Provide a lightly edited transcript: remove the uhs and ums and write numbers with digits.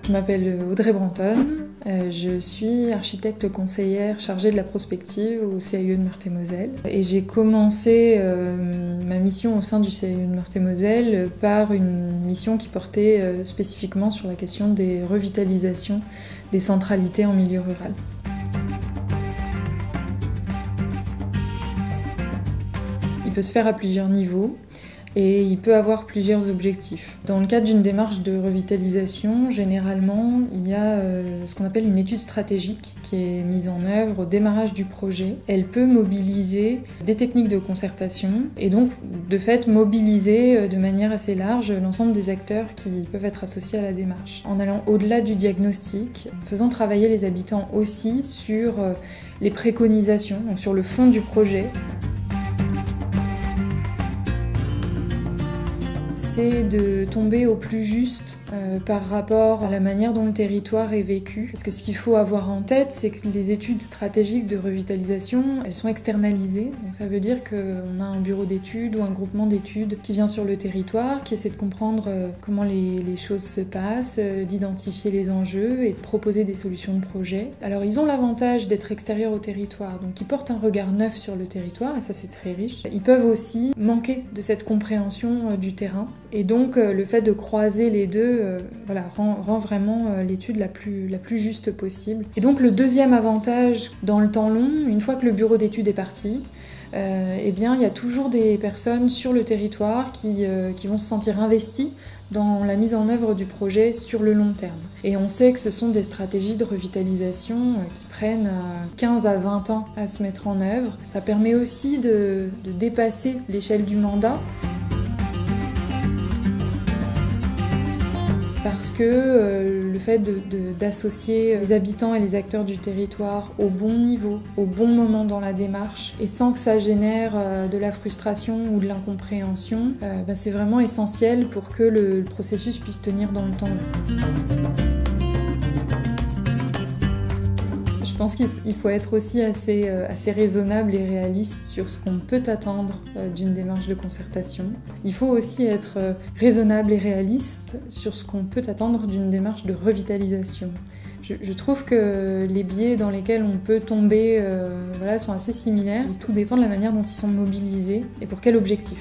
Je m'appelle Audrey Branton, je suis architecte conseillère chargée de la prospective au CAE de Meurthe-et-Moselle. Et j'ai commencé ma mission au sein du CAE de Meurthe-et-Moselle par une mission qui portait spécifiquement sur la question des revitalisations des centralités en milieu rural. Il peut se faire à plusieurs niveaux. Et il peut avoir plusieurs objectifs. Dans le cadre d'une démarche de revitalisation, généralement, il y a ce qu'on appelle une étude stratégique qui est mise en œuvre au démarrage du projet. Elle peut mobiliser des techniques de concertation et donc, de fait, mobiliser de manière assez large l'ensemble des acteurs qui peuvent être associés à la démarche. En allant au-delà du diagnostic, faisant travailler les habitants aussi sur les préconisations, donc sur le fond du projet. C'est de tomber au plus juste par rapport à la manière dont le territoire est vécu. Parce que ce qu'il faut avoir en tête, c'est que les études stratégiques de revitalisation, elles sont externalisées. Donc ça veut dire qu'on a un bureau d'études ou un groupement d'études qui vient sur le territoire, qui essaie de comprendre comment les choses se passent, d'identifier les enjeux et de proposer des solutions de projet. Alors ils ont l'avantage d'être extérieurs au territoire, donc ils portent un regard neuf sur le territoire, et ça c'est très riche. Ils peuvent aussi manquer de cette compréhension du terrain. Et donc le fait de croiser les deux rend vraiment l'étude la plus juste possible. Et donc le deuxième avantage dans le temps long, une fois que le bureau d'études est parti, eh bien, il y a toujours des personnes sur le territoire qui vont se sentir investies dans la mise en œuvre du projet sur le long terme. Et on sait que ce sont des stratégies de revitalisation qui prennent 15 à 20 ans à se mettre en œuvre. Ça permet aussi de dépasser l'échelle du mandat. Parce que le fait d'associer les habitants et les acteurs du territoire au bon niveau, au bon moment dans la démarche, et sans que ça génère de la frustration ou de l'incompréhension, c'est vraiment essentiel pour que le processus puisse tenir dans le temps. Je pense qu'il faut être aussi assez raisonnable et réaliste sur ce qu'on peut attendre d'une démarche de concertation. Il faut aussi être raisonnable et réaliste sur ce qu'on peut attendre d'une démarche de revitalisation. Je trouve que les biais dans lesquels on peut tomber sont assez similaires. Tout dépend de la manière dont ils sont mobilisés et pour quel objectif.